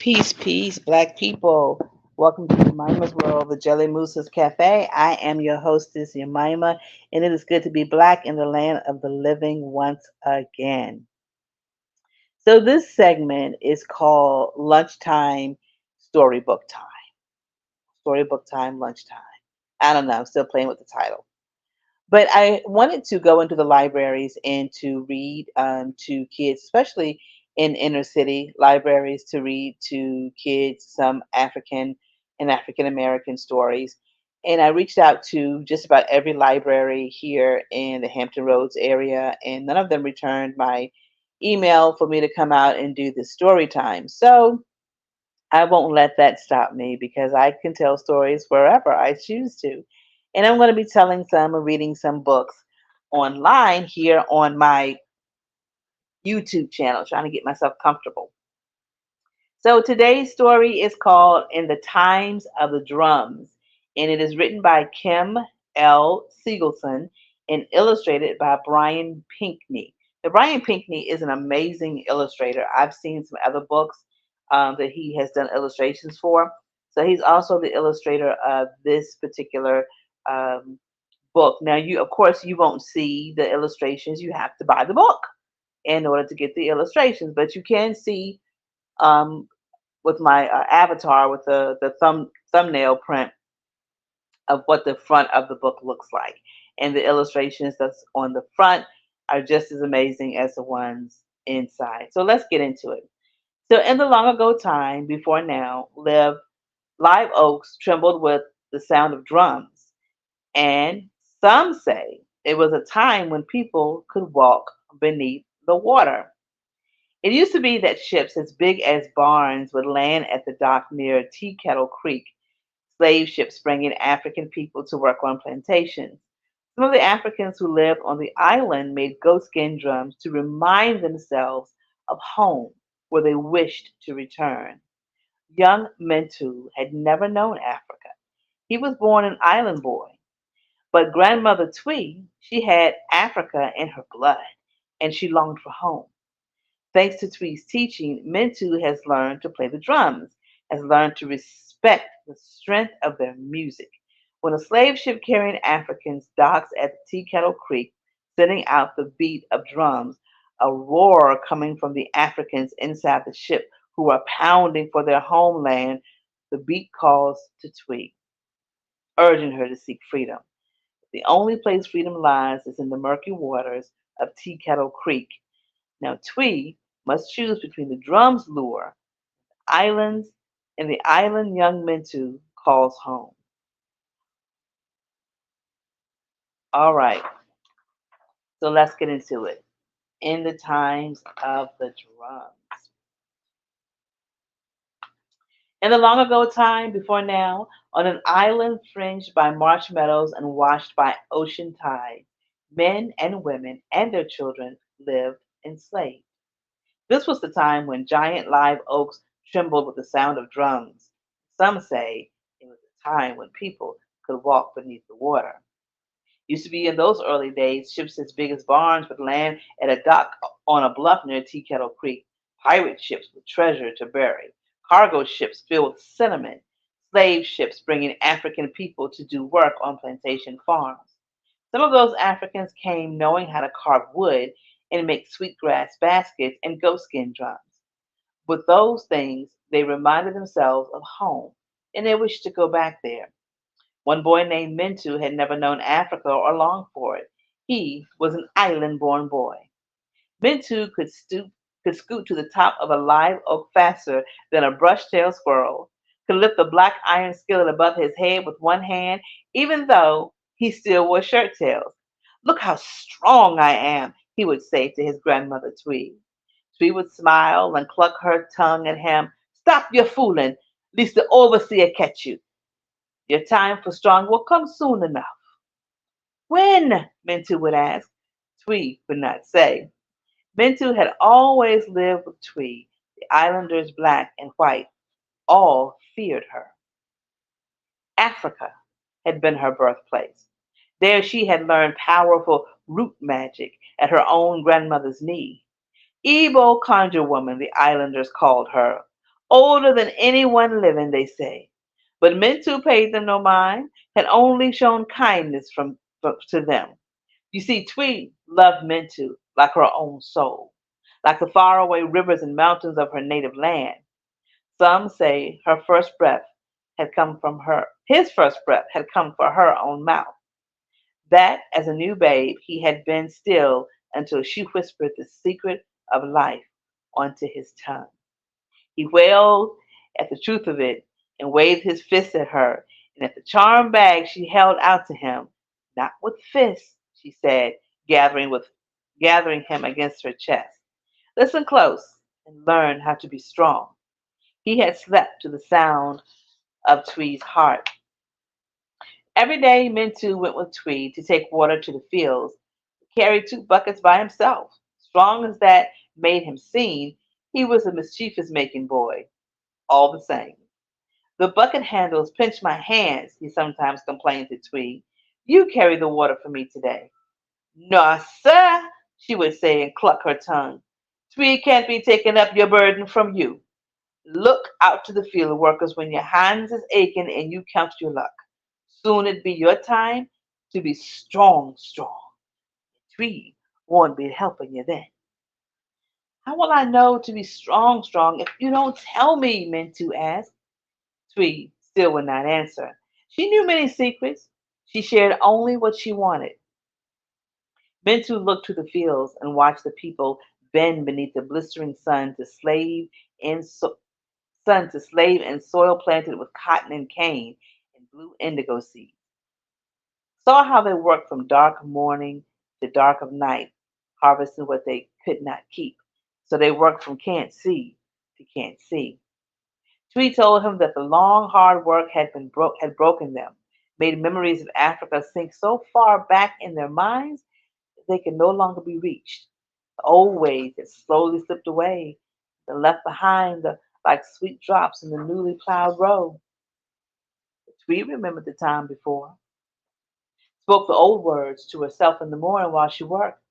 Peace, Black people. Welcome to Yemima's World, the Jelly Moose's Cafe. I am your hostess, Yemima, and it is good to be black in the land of the living once again. So, this segment is called Lunchtime Storybook Time. Storybook Time, Lunchtime. I don't know, I'm still playing with the title. But I wanted to go into the libraries and to read to kids, especially in inner city libraries, to read to kids some African and African American stories. And I reached out to just about every library here in the Hampton Roads area, and none of them returned my email for me to come out and do the story time. So I won't let that stop me because I can tell stories wherever I choose to. And I'm going to be telling some and reading some books online here on my YouTube channel, trying to get myself comfortable. So today's story is called In the Times of the Drums, and it is written by Kim L. Siegelson and illustrated by Brian Pinkney. Now, Brian Pinkney is an amazing illustrator. I've seen some other books that he has done illustrations for. So he's also the illustrator of this particular um, book. Now, of course, you won't see the illustrations. You have to buy the book in order to get the illustrations, but you can see um, with my avatar with the thumbnail print of what the front of the book looks like, and the illustrations that's on the front are just as amazing as the ones inside. So let's get into it. So in the long ago time before now lived live oaks trembled with the sound of drums, and some say it was a time when people could walk beneath the water. It used to be that ships as big as barns would land at the dock near Tea Kettle Creek, slave ships bringing African people to work on plantations. Some of the Africans who lived on the island made goatskin drums to remind themselves of home where they wished to return. Young Mentu had never known Africa. He was born an island boy, but grandmother Twee, she had Africa in her blood, and she longed for home. Thanks to Twee's teaching, Mentu has learned to play the drums, has learned to respect the strength of their music. When a slave ship carrying Africans docks at Tea Kettle Creek, sending out the beat of drums, a roar coming from the Africans inside the ship who are pounding for their homeland, the beat calls to Twee, urging her to seek freedom. The only place freedom lies is in the murky waters of Tea Kettle Creek. Now Twee must choose between the drum's lure, islands, and the island young Mentu calls home. All right, so let's get into it. In the times of the drums. In the long ago time before now, on an island fringed by marsh meadows and washed by ocean tides, men and women and their children lived enslaved. This was the time when giant live oaks trembled with the sound of drums. Some say it was a time when people could walk beneath the water. Used to be in those early days, ships as big as barns would land at a dock on a bluff near Tea Kettle Creek. Pirate ships with treasure to bury, cargo ships filled with cinnamon, slave ships bringing African people to do work on plantation farms. Some of those Africans came knowing how to carve wood and make sweetgrass baskets and goatskin drums. With those things, they reminded themselves of home, and they wished to go back there. One boy named Mentu had never known Africa or longed for it. He was an island-born boy. Mentu could scoot to the top of a live oak faster than a brush-tailed squirrel, could lift the black iron skillet above his head with one hand, even though he still wore shirt tails. Look how strong I am, he would say to his grandmother Twee. Twee would smile and cluck her tongue at him. Stop your fooling, lest the overseer catch you. Your time for strong will come soon enough. When? Mentu would ask. Twee would not say. Mentu had always lived with Twee. The islanders, black and white, all feared her. Africa had been her birthplace. There she had learned powerful root magic at her own grandmother's knee. Igbo conjure woman, the islanders called her. older than anyone living, they say. But Mentu paid them no mind, had only shown kindness to them. You see, Twee loved Mentu like her own soul, like the faraway rivers and mountains of her native land. Some say her first breath had come from her. His first breath had come from her own mouth. That, as a new babe, he had been still until she whispered the secret of life onto his tongue. He wailed at the truth of it and waved his fist at her and at the charm bag she held out to him. Not with fists, she said, gathering him against her chest. Listen close and learn how to be strong. He had slept to the sound of Twee's heart. Every day, Mintu went with Twee to take water to the fields. He carried 2 buckets by himself. Strong as that made him seem, he was a mischievous making boy, all the same. The bucket handles pinch my hands, he sometimes complained to Twee. You carry the water for me today. No, sir, she would say and cluck her tongue. Twee can't be taking up your burden from you. Look out to the field workers when your hands is aching and you count your luck. Soon it be your time to be strong, strong. Twee won't be helping you then. How will I know to be strong, strong if you don't tell me? Mintu asked. Twee still would not answer. She knew many secrets. She shared only what she wanted. Mintu looked to the fields and watched the people bend beneath the blistering in so- sun to slave in soil planted with cotton and cane and blue indigo seeds. Saw how they worked from dark morning to dark of night, harvesting what they could not keep. So they worked from can't see to can't see. Twee told him that the long, hard work had broken them, made memories of Africa sink so far back in their minds that they could no longer be reached. The old ways had slowly slipped away and left behind like sweet drops in the newly plowed road. But Twee remembered the time before, spoke the old words to herself in the morning while she worked.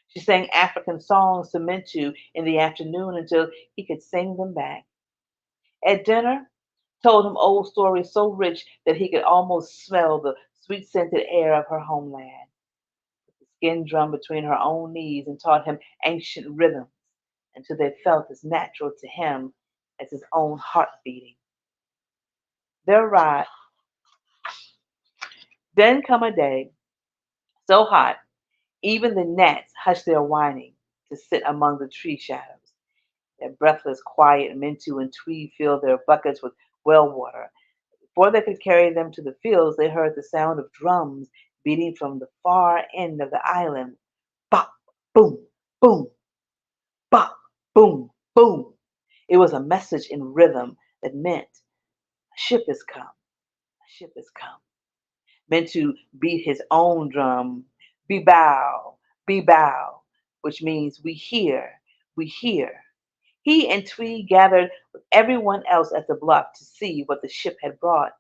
She sang African songs to Mentu in the afternoon until he could sing them back. At dinner, told him old stories so rich that he could almost smell the sweet scented air of her homeland. The skin drum between her own knees and taught him ancient rhythms until they felt as natural to him as his own heart beating. Their ride then come a day so hot even the gnats hushed their whining to sit among the tree shadows. Their breathless quiet Mintu and Twee filled their buckets with well water. Before they could carry them to the fields, they heard the sound of drums beating from the far end of the island. Bop, boom, boom, bop, boom, boom. It was a message in rhythm that meant a ship has come, a ship has come. Meant to beat his own drum, be bow, be bow, which means we hear, we hear. He and Twee gathered with everyone else at the bluff to see what the ship had brought.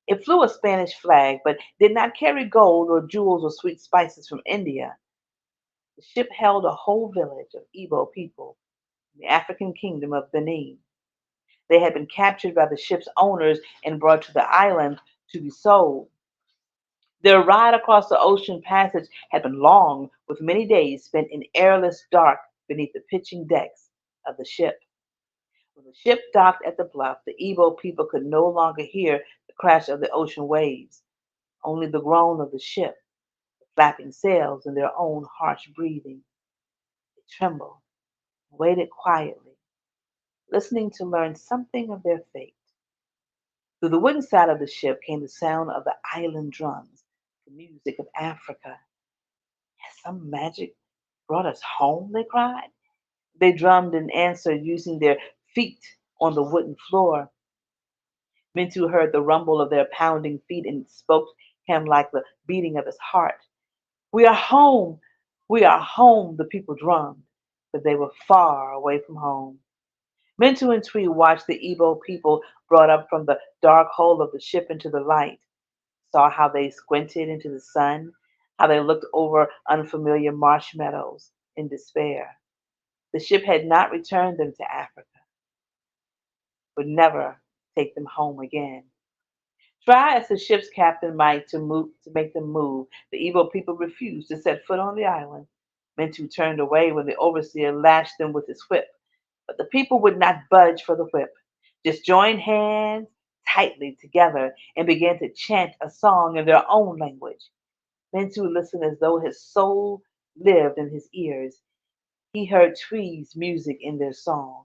It flew a Spanish flag, but did not carry gold or jewels or sweet spices from India. The ship held a whole village of Igbo people in the African kingdom of Benin. They had been captured by the ship's owners and brought to the island to be sold. Their ride across the ocean passage had been long, with many days spent in airless dark beneath the pitching decks of the ship. When the ship docked at the bluff, the Igbo people could no longer hear the crash of the ocean waves, only the groan of the ship, the flapping sails, and their own harsh breathing. They trembled and waited quietly, listening to learn something of their fate. Through the wooden side of the ship came the sound of the island drums, the music of Africa. Has some magic brought us home? They cried. They drummed in answer, using their feet on the wooden floor. Mintu heard the rumble of their pounding feet and it spoke him like the beating of his heart. We are home! We are home! The people drummed, but they were far away from home. Mintu and Twee watched the Igbo people brought up from the dark hole of the ship into the light, saw how they squinted into the sun, how they looked over unfamiliar marsh meadows in despair. The ship had not returned them to Africa. would never take them home again. Try as the ship's captain might to make them move, the evil people refused to set foot on the island. Mentu turned away when the overseer lashed them with his whip, but the people would not budge for the whip, just joined hands tightly together and began to chant a song in their own language. Mentu listened as though his soul lived in his ears. He heard trees' music in their song,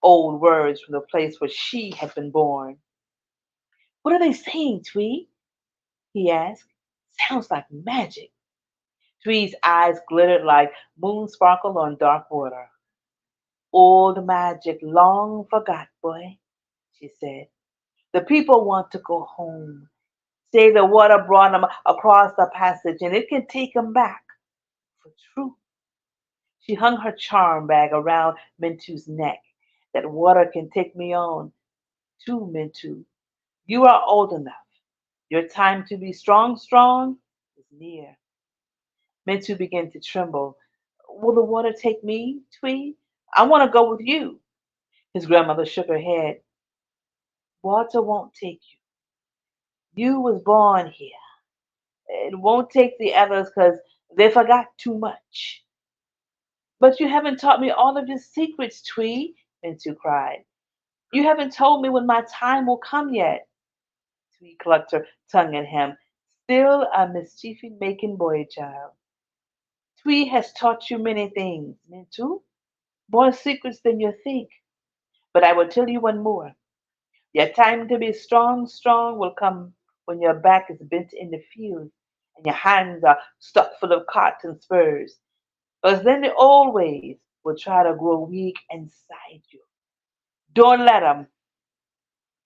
old words from the place where she had been born. What are they saying, Twee? He asked. Sounds like magic. Twee's eyes glittered like moon sparkle on dark water. Old magic long forgot, boy, she said. The people want to go home. Say the water brought them across the passage and it can take them back for true. She hung her charm bag around Mintu's neck. That water can take me on, too, Mintu. You are old enough. Your time to be strong, strong is near. Mintu began to tremble. Will the water take me, Twee? I want to go with you. His grandmother shook her head. Water won't take you. You was born here. It won't take the others 'cause they forgot too much. But you haven't taught me all of your secrets, Twee, Mintu cried. You haven't told me when my time will come yet. Twee clucked her tongue at him. Still a mischief-making boy child. Twee has taught you many things, Mintu, more secrets than you think. But I will tell you one more. Your time to be strong, strong will come when your back is bent in the field and your hands are stuck full of cotton spurs. Because then the old ways will try to grow weak inside you. Don't let them.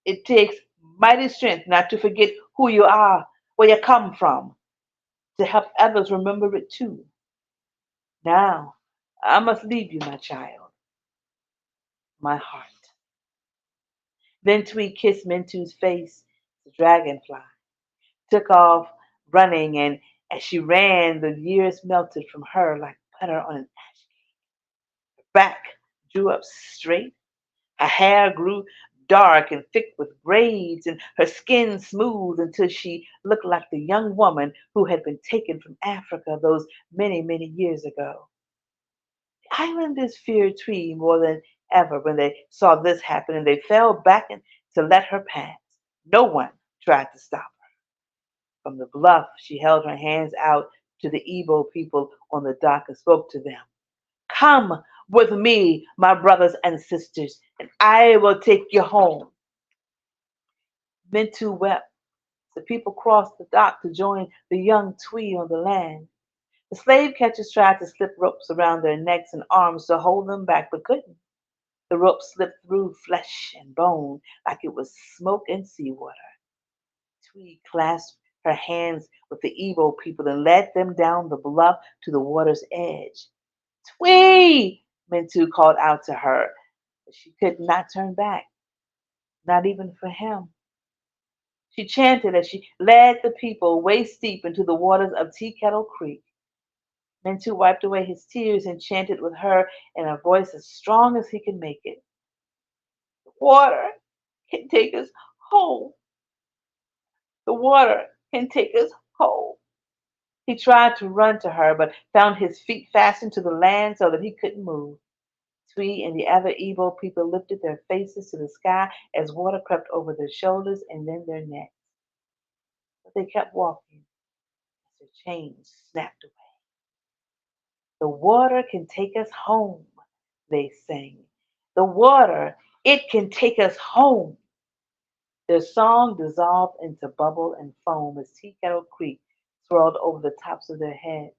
It takes mighty strength not to forget who you are, where you come from, to help others remember it too. Now, I must leave you, my child, my heart. Then Twee kissed Mintu's face, the dragonfly, took off running, and as she ran, the years melted from her like butter on an ash cake. Her back drew up straight, her hair grew dark and thick with braids, and her skin smooth until she looked like the young woman who had been taken from Africa those many, many years ago. The islanders feared Twee more than ever when they saw this happen, and they fell back to let her pass. No one tried to stop her. From the bluff, she held her hands out to the Igbo people on the dock and spoke to them. Come with me, my brothers and sisters, and I will take you home. Mintu wept. The people crossed the dock to join the young Twee on the land. The slave catchers tried to slip ropes around their necks and arms to hold them back, but couldn't. The rope slipped through flesh and bone like it was smoke and seawater. Twee clasped her hands with the Igbo people and led them down the bluff to the water's edge. Twee! Mintu called out to her, but she could not turn back, not even for him. She chanted as she led the people waist deep into the waters of Tea Kettle Creek. Mintu wiped away his tears and chanted with her in a voice as strong as he could make it. The water can take us home. The water can take us home. He tried to run to her, but found his feet fastened to the land so that he couldn't move. Twee and the other Igbo people lifted their faces to the sky as water crept over their shoulders and then their necks. But they kept walking as their chains snapped away. The water can take us home, they sang. The water, it can take us home. Their song dissolved into bubble and foam as Tea Kettle Creek swirled over the tops of their heads.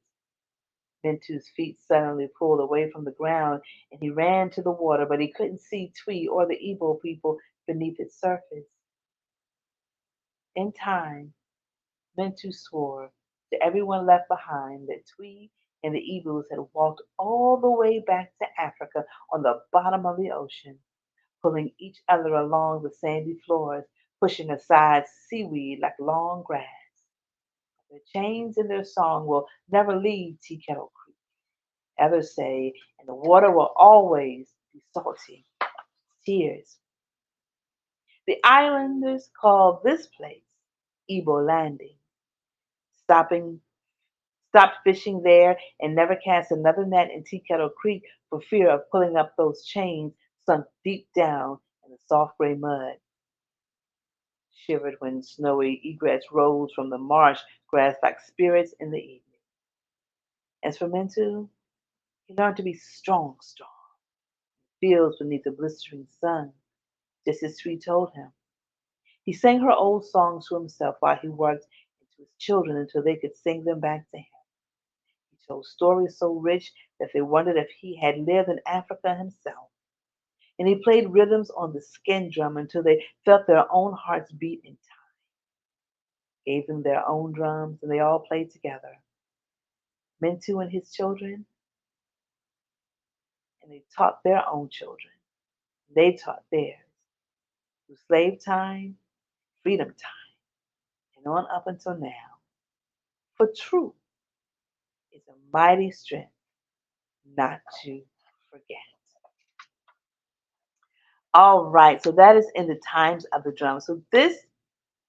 Mintu's feet suddenly pulled away from the ground, and he ran to the water, but he couldn't see Twee or the Igbo people beneath its surface. In time, Mintu swore to everyone left behind that Twee and the Igbos had walked all the way back to Africa on the bottom of the ocean, pulling each other along the sandy floors, pushing aside seaweed like long grass. Their chains and their song will never leave Tea Kettle Creek. Others say, and the water will always be salty. Tears. The islanders called this place Ebo Landing, stopping stopped fishing there and never cast another net in Tea Kettle Creek for fear of pulling up those chains sunk deep down in the soft gray mud, shivered when snowy egrets rose from the marsh grass like spirits in the evening. As for Mentu, he learned to be strong, strong, fields beneath the blistering sun, just as Sweet told him. He sang her old songs to himself while he worked and to his children until they could sing them back to him. He told stories so rich that they wondered if he had lived in Africa himself. And he played rhythms on the skin drum until they felt their own hearts beat in time. Gave them their own drums, and they all played together. Mentu and his children, and they taught their own children. They taught theirs through slave time, freedom time, and on up until now. For truth is a mighty strength not to forget. All right, so that is in the times of the drum. So this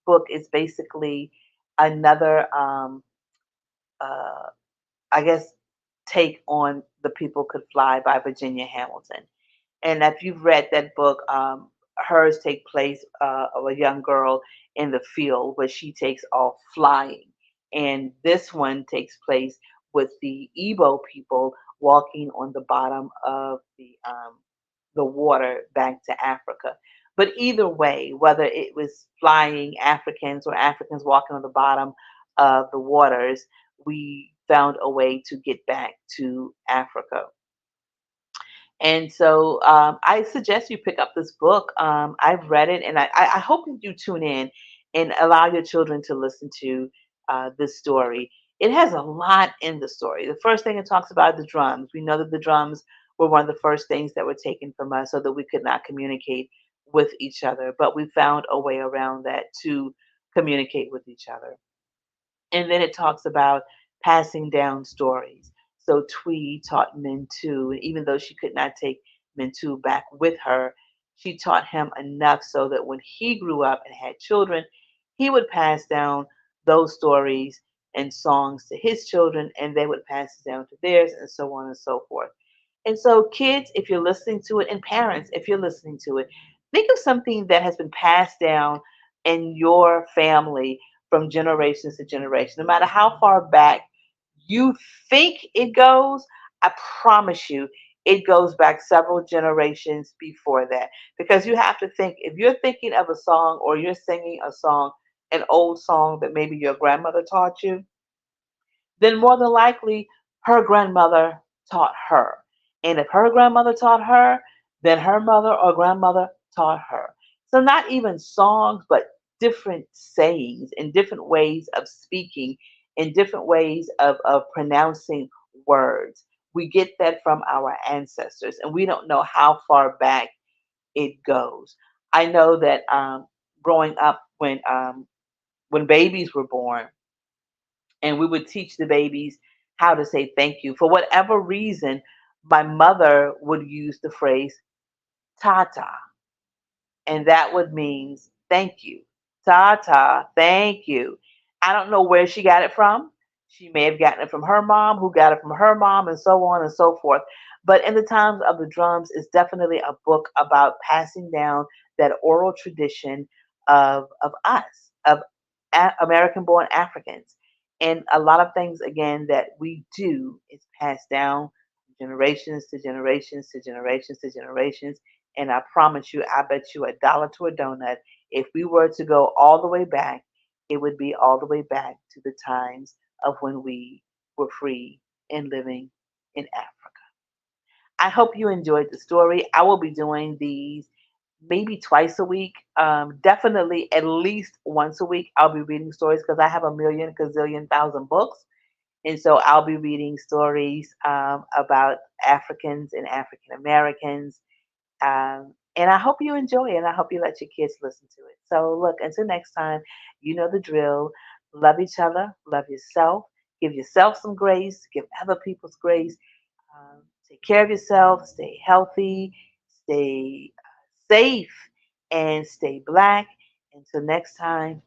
book is basically another, uh, I guess, take on The People Could Fly by Virginia Hamilton. And if you've read that book, hers take place of a young girl in the field where she takes off flying, and this one takes place with the Igbo people walking on the bottom of the water back to Africa. But either way, whether it was flying Africans or Africans walking on the bottom of the waters, we found a way to get back to Africa. And so I suggest you pick up this book. I've read it, and I hope that you tune in and allow your children to listen to this story. It has a lot in the story. The first thing it talks about the drums. We know that the drums were one of the first things that were taken from us so that we could not communicate with each other, but we found a way around that to communicate with each other. And then it talks about passing down stories. So Twee taught Mintu, and even though she could not take Mintu back with her, she taught him enough so that when he grew up and had children, he would pass down those stories and songs to his children, and they would pass it down to theirs, and so on and so forth. And so, kids, if you're listening to it, and parents, if you're listening to it, think of something that has been passed down in your family from generations to generation. No matter how far back you think it goes, I promise you, it goes back several generations before that. Because you have to think, if you're thinking of a song or you're singing a song, an old song that maybe your grandmother taught you, then more than likely her grandmother taught her. And if her grandmother taught her, then her mother or grandmother taught her. So not even songs, but different sayings and different ways of speaking and different ways of pronouncing words. We get that from our ancestors, and we don't know how far back it goes. I know that growing up when babies were born, and we would teach the babies how to say thank you. For whatever reason, my mother would use the phrase tata, and that would mean thank you. Tata, thank you. I don't know where she got it from. She may have gotten it from her mom, who got it from her mom, and so on and so forth. But in the times of the drums is definitely a book about passing down that oral tradition of us, of American-born Africans, and a lot of things again that we do is passed down generations to generations to generations to generations. And I promise you, I bet you $1 to a donut, if we were to go all the way back, it would be all the way back to the times of when we were free and living in Africa. I hope you enjoyed the story. I will be doing these maybe twice a week. Definitely at least once a week. I'll be reading stories because I have a million, gazillion, thousand books. And so I'll be reading stories about Africans and African Americans, and I hope you enjoy it, and I hope you let your kids listen to it. So, look, until next time, you know the drill. Love each other, love yourself, give yourself some grace, give other people's grace. Take care of yourself, stay healthy, stay safe, and stay black. Until next time,